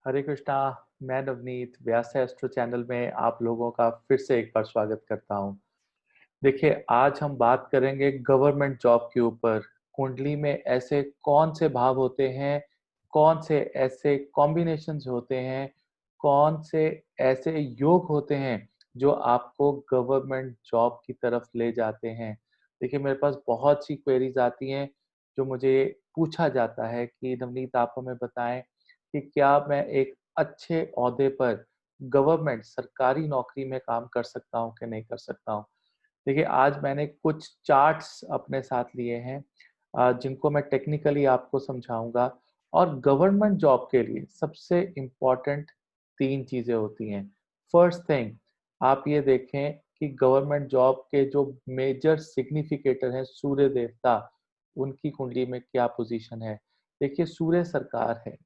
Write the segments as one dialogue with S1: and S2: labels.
S1: हरे कृष्णा। मैं नवनीत व्यास astro channel में आप लोगों का फिर से एक बार स्वागत करता हूं। देखिए, आज हम बात करेंगे गवर्नमेंट जॉब के ऊपर। कुंडली में ऐसे कौन से भाव होते हैं, कौन से ऐसे कॉम्बिनेशंस होते हैं, कौन से ऐसे योग होते हैं जो आपको गवर्नमेंट जॉब की तरफ ले जाते हैं। देखिए, मेरे पास बहुत सी क्वेरीज आती हैं जो मुझे पूछा जाता है कि नवनीत आप हमें बताएं कि क्या मैं एक अच्छे ओहदे पर गवर्नमेंट सरकारी नौकरी में काम कर सकता हूँ कि नहीं कर सकता हूँ। देखिए, आज मैंने कुछ चार्ट्स अपने साथ लिए हैं जिनको मैं टेक्निकली आपको समझाऊँगा। और गवर्नमेंट जॉब के लिए सबसे इम्पोर्टेंट 3 चीज़ें होती हैं। फर्स्ट थिंग, आप ये देखें कि गवर्नमेंट जॉब के जो मेजर सिग्निफिकेटर हैं सूर्य देवता, उनकी कुंडली में क्या पोज़ीशन है। देखिए, सूर्य सरकार है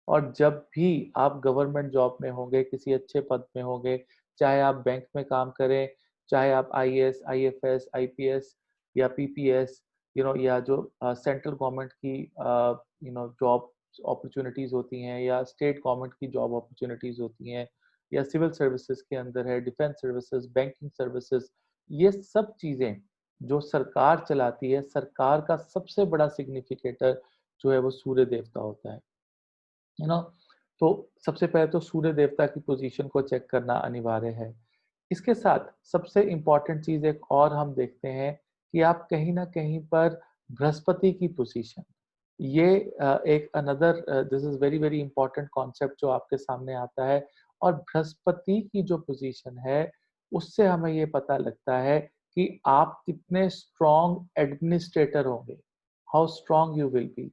S1: और जब भी आप गवर्नमेंट जॉब में होंगे, किसी अच्छे पद में होंगे, चाहे आप बैंक में काम करें, चाहे आप आईएएस, आईएफएस, आईपीएस या पीपीएस, या जो सेंट्रल गवर्नमेंट की जॉब अपॉर्चुनिटीज़ होती हैं या स्टेट गवर्नमेंट की जॉब अपॉर्चुनिटीज़ होती हैं या सिविल सर्विसेज़ के अंदर है, डिफेंस सर्विसेज़, बैंकिंग सर्विसेज़, ये सब चीज़ें जो सरकार चलाती है, सरकार का सबसे बड़ा सिग्निफिकेटर जो है वो सूर्य देवता होता है ना? तो सबसे पहले तो सूर्य देवता की पोजीशन को चेक करना अनिवार्य है। इसके साथ सबसे इम्पोर्टेंट चीज़ एक और हम देखते हैं कि आप कहीं न कहीं पर बृहस्पति की पोजीशन, ये एक another this is very, very important concept जो आपके सामने आता है। और बृहस्पति की जो पोजीशन है, उससे हमें ये पता लगता है कि आप कितने स्ट्रॉन्ग एडमिनिस्ट्रेटर होंगे, how strong you will be.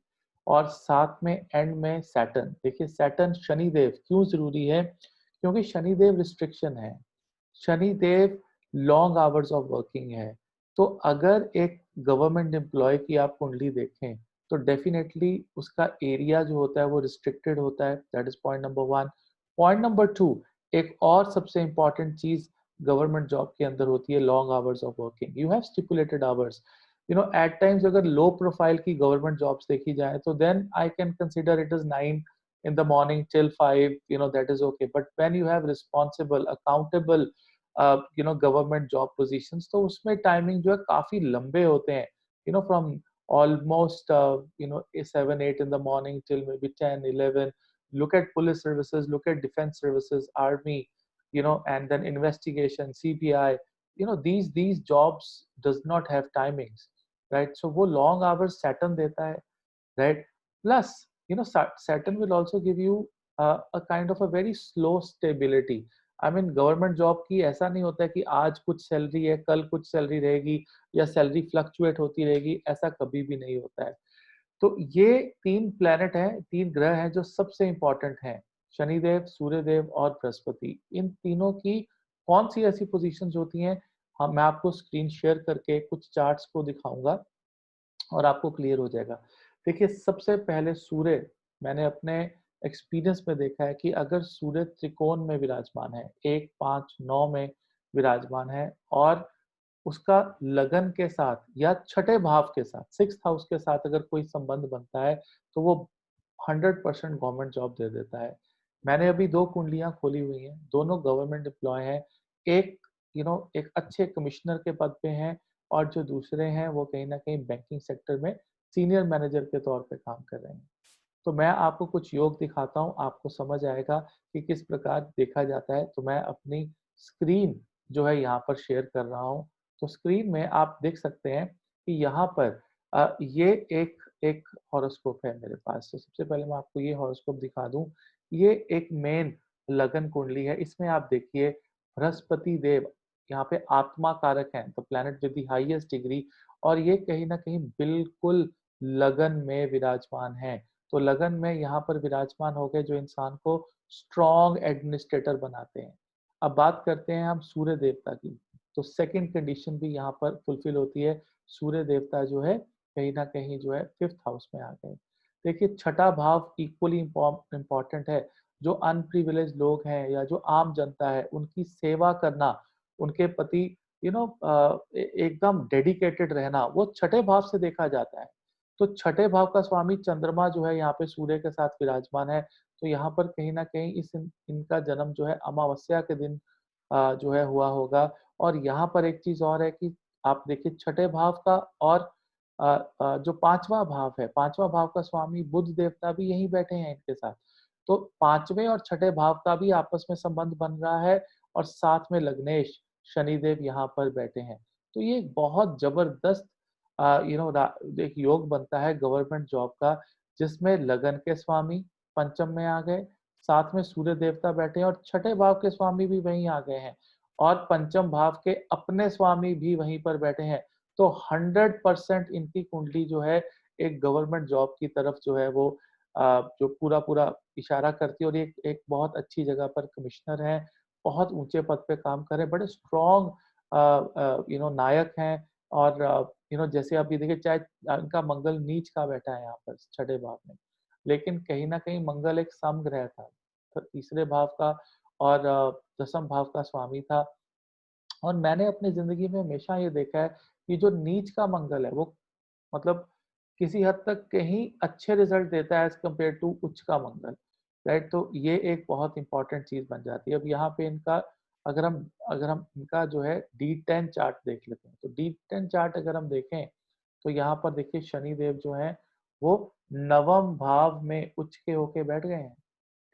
S1: और साथ में एंड में सैटर्न, देखिए सैटर्न शनिदेव क्यों ज़रूरी है? क्योंकि शनिदेव रिस्ट्रिक्शन है। Shanidev long hours of working है। तो अगर एक गवर्नमेंट एम्प्लॉय की आप कुंडली देखें, तो डेफिनेटली उसका एरिया जो होता है वो रिस्ट्रिक्टेड होता है। That is point number 1। Point number 2, एक और सबसे इम्पोर्टेंट चीज़ गवर्नमेंट जॉब के अंदर होती है long hours of working. You have stipulated hours. At times अगर लो प्रोफाइल की गवर्नमेंट जॉब्स देखी जाए तो then I can consider it is 9 in the morning till 5, that is okay. But when you have responsible, accountable government job positions, तो उसमें timing जो है काफी लंबे होते हैं, from almost 7-8 in the morning till maybe 10-11. Look at police services, look at defense services, army, and then investigation, CBI. These jobs does not have timings, right? So वो long hours Saturn देता है, right? Plus, Saturn will also give you a kind of a very slow stability. I mean government job की ऐसा नहीं होता है कि आज कुछ सैलरी है, कल कुछ सैलरी रहेगी या सैलरी फ्लक्चुएट होती रहेगी, ऐसा कभी भी नहीं होता है। तो ये 3 प्लैनेट हैं, 3 ग्रह हैं जो सबसे इम्पोर्टेंट हैं, शनिदेव, सूर्यदेव और बृहस्पति। इन तीनों की कौन-सी ऐसी पोज़ीशंस होती हैं, मैं आपको स्क्रीन शेयर करके कुछ चार्ट्स को दिखाऊँगा और आपको क्लियर हो जाएगा। देखिए, सबसे पहले सूर्य, मैंने अपने एक्सपीरियंस में देखा है कि अगर सूर्य त्रिकोण में विराजमान है, 1, 5, 9 में विराजमान है और उसका लगन के साथ या छठे भाव के साथ, 6th हाउस के साथ अगर कोई संबंध बनता है, तो वो 100% गवर्नमेंट जॉब दे देता है। मैंने अभी 2 कुंडलियाँ खोली हुई हैं, दोनों गवर्नमेंट एम्प्लॉयी हैं। एक एक अच्छे कमिश्नर के पद पे हैं और जो दूसरे हैं वो कहीं न कहीं बैंकिंग सेक्टर में सीनियर मैनेजर के तौर पे काम कर रहे हैं। तो मैं आपको कुछ योग दिखाता हूँ, आपको समझ आएगा कि किस प्रकार देखा जाता है। तो मैं अपनी स्क्रीन जो है यहाँ पर शेयर कर रहा हूँ। तो स्क्रीन में आप देख सकते हैं कि यहाँ पर ये एक एक हॉरोस्कोप है मेरे पास। तो सबसे पहले मैं आपको ये हॉरोस्कोप दिखा दूँ। ये एक मेन लगन कुंडली है। इसमें आप देखिए बृहस्पति देव यहाँ पे आत्मा कारक हैं, the planet with the highest degree, और ये कहीं न कहीं बिल्कुल लगन में विराजमान हैं। तो लगन में यहाँ पर विराजमान हो गए जो इंसान को स्ट्रॉन्ग एडमिनिस्ट्रेटर बनाते हैं। अब बात करते हैं हम सूर्य देवता की, तो सेकंड कंडीशन भी यहाँ पर फुलफिल होती है। सूर्य देवता जो है कहीं न कहीं जो है 5th हाउस में आ गए। देखिए, छठा भाव इक्वली इम्पोर्टेंट है। जो अनप्रिविलेज्ड लोग हैं या जो आम जनता है, उनकी सेवा करना, उनके प्रति एकदम डेडिकेटेड रहना, वो छठे भाव से देखा जाता है। तो छठे भाव का स्वामी चंद्रमा जो है यहाँ पे सूर्य के साथ विराजमान है, तो यहाँ पर कहीं ना कहीं इनका जन्म जो है अमावस्या के दिन जो है हुआ होगा। और यहाँ पर एक चीज और है कि आप देखिए छठे भाव का और जो पांचवा भाव है, पांचवा भाव का स्वामी बुध देवता भी यहीं बैठे हैं इनके साथ। तो पांचवें और छठे भाव का भी आपस में संबंध बन रहा है, और साथ में लग्नेश शनिदेव यहाँ पर बैठे हैं। तो ये एक बहुत जबरदस्त एक योग बनता है गवर्नमेंट जॉब का, जिसमें लगन के स्वामी पंचम में आ गए, साथ में सूर्य देवता बैठे हैं, और छठे भाव के स्वामी भी वहीं आ गए हैं, और पंचम भाव के अपने स्वामी भी वहीं पर बैठे हैं। तो 100% इनकी कुंडली जो है एक गवर्नमेंट जॉब की तरफ जो है वो जो पूरा पूरा इशारा करती है। और ये एक बहुत अच्छी जगह पर कमिश्नर हैं, बहुत ऊंचे पद पे काम कर रहे हैं, बड़े स्ट्रॉन्ग नायक हैं। और जैसे आप ये देखिए, चाहे इनका मंगल नीच का बैठा है यहाँ पर छठे भाव में, लेकिन कहीं ना कहीं मंगल एक समग्रह था, तो तीसरे भाव का और दसम भाव का स्वामी था। और मैंने अपनी जिंदगी में हमेशा ये देखा है कि जो नीच का मंगल है वो मतलब किसी हद तक कहीं अच्छे रिजल्ट देता है एज कम्पेयर टू उच्च का मंगल, राइट। तो ये एक बहुत इंपॉर्टेंट चीज बन जाती है। अब यहाँ पे इनका अगर हम इनका जो है D10 चार्ट देख लेते हैं, तो D10 चार्ट अगर हम देखें तो यहाँ पर देखिए शनि देव जो है वो नवम भाव में उच्च के होके बैठ गए हैं।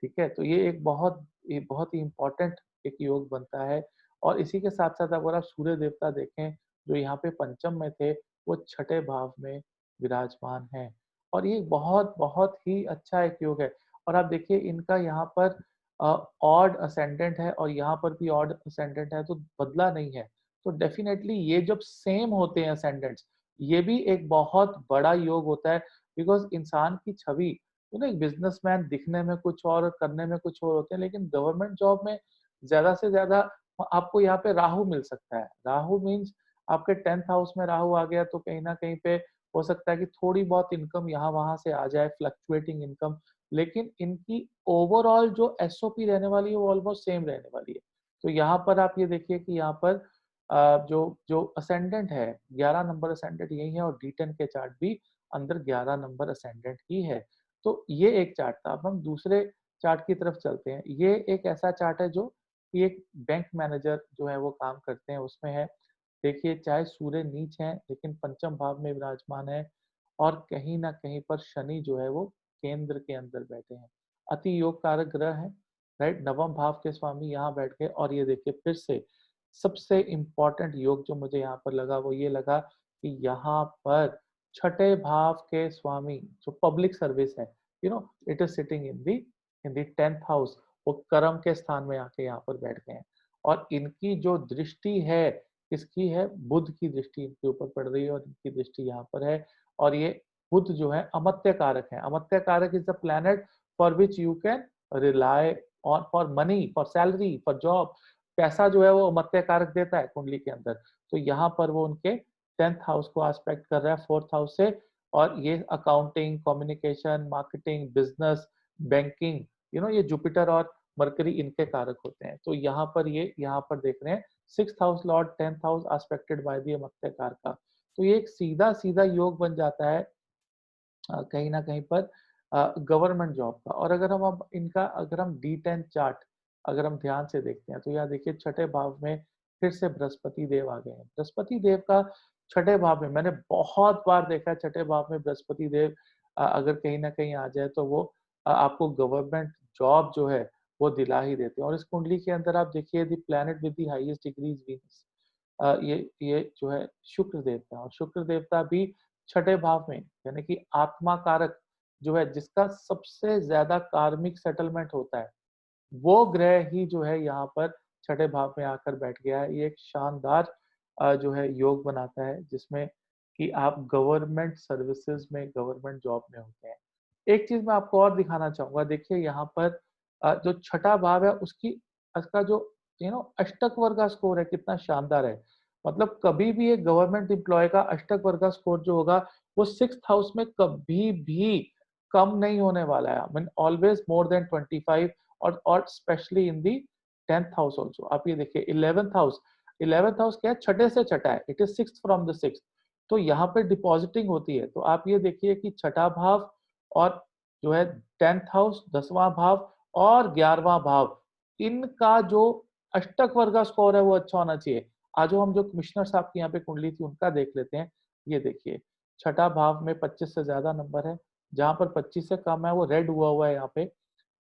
S1: ठीक है, तो ये बहुत ही इम्पोर्टेंट एक योग बनता है। और इसी के साथ साथ अगर आप सूर्य देवता देखें जो यहाँ पे पंचम में थे, वो छठे भाव में विराजमान हैं। और ये बहुत बहुत ही अच्छा एक योग है। और आप देखिए इनका यहाँ पर ऑड असेंडेंट है, और यहाँ पर भी ऑड असेंडेंट है, तो बदला नहीं है। तो डेफिनेटली ये जब सेम होते हैं असेंडेंट्स, ये भी एक बहुत बड़ा योग होता है। बिकॉज इंसान की छवि, एक बिजनेसमैन दिखने में कुछ और करने में कुछ और होते हैं, लेकिन गवर्नमेंट जॉब में ज्यादा से ज्यादा आपको यहाँ पे राहु मिल सकता है। राहु मीन्स आपके 10th हाउस में राहु आ गया, तो कहीं ना कहीं पे हो सकता है कि थोड़ी बहुत इनकम यहाँ वहां से आ जाए, फ्लक्चुएटिंग इनकम। लेकिन इनकी ओवरऑल जो एसओपी रहने वाली है वो ऑलमोस्ट सेम रहने वाली है। तो यहाँ पर आप ये देखिए कि यहाँ पर जो जो असेंडेंट है, 11 नंबर असेंडेंट यही है, और D10 के चार्ट भी अंदर 11 नंबर असेंडेंट ही है। तो ये एक चार्ट था। अब हम दूसरे चार्ट की तरफ चलते हैं। ये एक ऐसा चार्ट है जो कि एक बैंक मैनेजर जो है वो काम करते हैं उसमें है। देखिए चाहे सूर्य नीच है लेकिन पंचम भाव में विराजमान है, और कहीं ना कहीं पर शनि जो है वो केंद्र के अंदर बैठे हैं। अति योग कारक ग्रह है, राइट। नवम भाव के स्वामी यहाँ बैठ गए। और ये देखिए फिर से सबसे इंपॉर्टेंट योग जो मुझे यहाँ पर लगा वो ये लगा कि यहाँ पर छठे भाव के स्वामी जो पब्लिक सर्विस है, it is sitting in the 10th house, वो कर्म के स्थान में आके यहाँ पर बैठ गए हैं। और इनकी जो दृष्टि है, किसकी है? बुध की दृष्टि इनके ऊपर पड़ रही है, और इनकी दृष्टि यहाँ पर है। और ये बुध जो है अमत्य कारक है। अमत्य कारक is the planet for which you can rely on, for money, for salary, for job. पैसा जो है वो अमत्य कारक देता है कुंडली के अंदर। तो यहाँ पर वो उनके 10th हाउस को एस्पेक्ट कर रहा है 4th हाउस से। और ये accounting, communication, marketing, business, banking, ये जुपिटर और मरकरी इनके कारक होते हैं। तो यहाँ पर देख रहे हैं 6th house lord 10th house aspected by the मत्स्य कारका। तो ये एक सीधा सीधा योग बन जाता है कहीं ना कहीं पर गवर्नमेंट जॉब का। और अगर हम D10 चार्ट अगर हम ध्यान से देखते हैं, तो यहाँ देखिए छठे भाव में फिर से बृहस्पति देव आ गए हैं। बृहस्पति देव का छठे भाव में मैंने बहुत बार देखा है, छठे भाव में बृहस्पति देव अगर कहीं ना कहीं आ जाए तो वो आपको गवर्नमेंट जॉब जो है वो दिला ही देते हैं। और इस कुंडली के अंदर आप देखिए the planet with the highest degrees Venus, ये जो है शुक्र देवता, और शुक्र देवता भी छठे भाव में, यानी कि आत्मा कारक जो है, जिसका सबसे ज्यादा कार्मिक सेटलमेंट होता है, वो ग्रह ही जो है यहाँ पर छठे भाव में आकर बैठ गया है। ये एक शानदार जो है योग बनाता है, जिसमें कि आप गवर्नमेंट सर्विसेज में, गवर्नमेंट जॉब में होते हैं। एक चीज मैं आपको और दिखाना चाहूंगा, देखिए यहाँ पर जो छठा भाव है उसका जो अष्टक वर्ग का स्कोर है, कितना शानदार है। मतलब कभी भी एक गवर्नमेंट एम्प्लॉय का अष्टक वर्ग का स्कोर जो होगा वो 6th हाउस में कभी भी कम नहीं होने वाला है। I mean always more than 25, और specially in the 10th house also. आप ये देखिए 11th हाउस क्या है? छठे से छठा है, it is 6th from the 6th। तो यहाँ पे डिपॉजिटिंग होती है। तो आप ये देखिए कि छठा भाव और जो है 10th हाउस, 10वां भाव और 11वां भाव, इनका जो अष्टक वर्ग का स्कोर है वो अच्छा होना चाहिए। आज जो हम जो कमिश्नर साहब की यहाँ पे कुंडली थी उनका देख लेते हैं। ये देखिए, छठा भाव में 25 से ज्यादा नंबर है, जहाँ पर 25 से कम है वो रेड हुआ हुआ है यहाँ पे,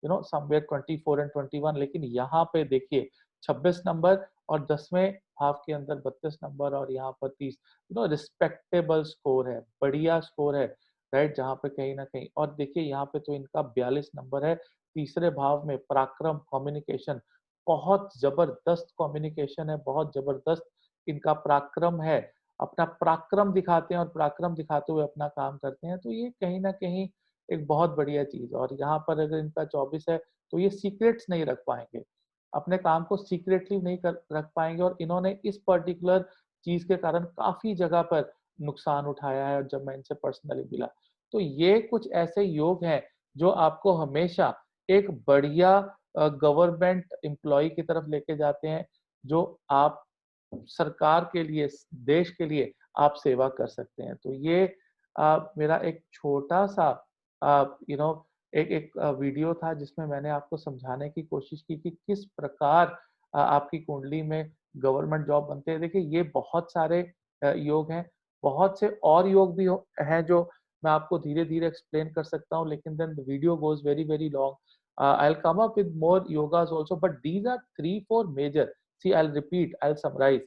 S1: समवेयर 24 एंड 21। लेकिन यहाँ पे देखिए 26 नंबर और 10वें भाव के अंदर 32 नंबर और यहाँ पर 30, रिस्पेक्टेबल स्कोर है, बढ़िया स्कोर है, राइट, जहाँ पे कहीं ना कहीं। और देखिए यहाँ पे तो इनका 42 नंबर है, तीसरे भाव में पराक्रम, कम्युनिकेशन, बहुत जबरदस्त कम्युनिकेशन है, बहुत जबरदस्त इनका पराक्रम है, अपना पराक्रम दिखाते हैं और पराक्रम दिखाते हुए अपना काम करते हैं। तो ये कहीं ना कहीं एक बहुत बढ़िया चीज। और यहाँ पर अगर इनका 24 है तो ये सीक्रेट्स नहीं रख पाएंगे, अपने काम को सीक्रेटली नहीं रख पाएंगे। और इन्होंने इस पर्टिकुलर चीज के कारण काफी जगह पर नुकसान उठाया है। और जब मैं इनसे पर्सनली मिला तो ये कुछ ऐसे योग हैं जो आपको हमेशा एक बढ़िया गवर्नमेंट एम्प्लॉय की तरफ लेके जाते हैं, जो आप सरकार के लिए, देश के लिए आप सेवा कर सकते हैं। तो ये मेरा एक छोटा सा यू नो एक एक वीडियो था जिसमें मैंने आपको समझाने की कोशिश की कि किस प्रकार आपकी कुंडली में गवर्नमेंट जॉब बनते हैं। देखिए ये बहुत सारे योग हैं, बहुत से और योग भी हैं जो मैं आपको धीरे धीरे एक्सप्लेन कर सकता हूँ, लेकिन then the video goes very very long. I'll come up with more yogas also, but these are 3 4 major. See, I'll repeat, I'll summarize.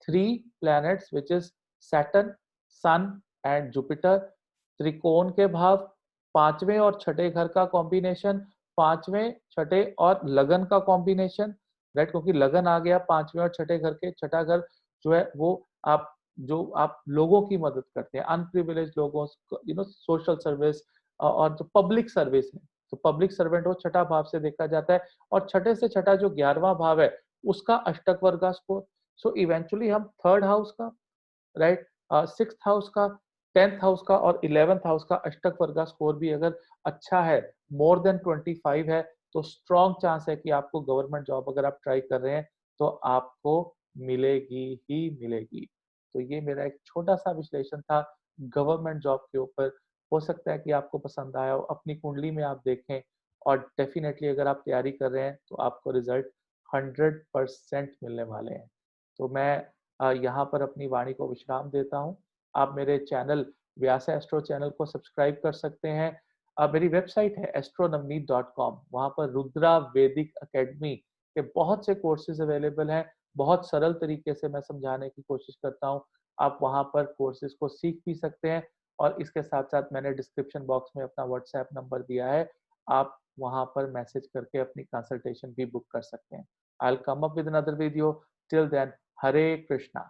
S1: 3 planets, which is Saturn, Sun and Jupiter, त्रिकोण के भाव, पांचवें और छठे घर का कॉम्बिनेशन, पांचवें छठे और लगन का कॉम्बिनेशन, राइट, क्योंकि लगन आ गया पांचवें और छठे घर के। छठा घर जो है वो आप जो आप लोगों की मदद करते हैं, अनप्रिविलेज लोगों, सोशल सर्विस और जो पब्लिक सर्विस है, तो पब्लिक सर्वेंट वो छठा भाव से देखा जाता है। और छठे से छठा जो 11वां भाव है उसका अष्टक वर्ग का स्कोर। सो इवेंचुअली हम थर्ड हाउस का, राइट, सिक्स्थ हाउस का, 10th हाउस का और 11th हाउस का अष्टक वर्ग का स्कोर भी अगर अच्छा है, मोर देन 25 है, तो स्ट्रॉन्ग चांस है कि आपको गवर्नमेंट जॉब अगर आप ट्राई कर रहे हैं तो आपको मिलेगी ही मिलेगी। तो ये मेरा एक छोटा सा विश्लेषण था गवर्नमेंट जॉब के ऊपर। हो सकता है कि आपको पसंद आया हो, अपनी कुंडली में आप देखें और डेफिनेटली अगर आप तैयारी कर रहे हैं तो आपको रिजल्ट 100% मिलने वाले हैं। तो मैं यहाँ पर अपनी वाणी को विश्राम देता हूँ। आप मेरे चैनल व्यास एस्ट्रो चैनल को सब्सक्राइब कर सकते हैं। मेरी वेबसाइट है astronavneet.com, वहाँ पर रुद्रा वैदिक अकेडमी के बहुत से कोर्सेज अवेलेबल हैं। बहुत सरल तरीके से मैं समझाने की कोशिश करता हूँ, आप वहाँ पर कोर्सेज को सीख भी सकते हैं। और इसके साथ साथ मैंने डिस्क्रिप्शन बॉक्स में अपना व्हाट्सएप नंबर दिया है, आप वहाँ पर मैसेज करके अपनी कंसल्टेशन भी बुक कर सकते हैं। I will come up with another video. Till then, Hare Krishna.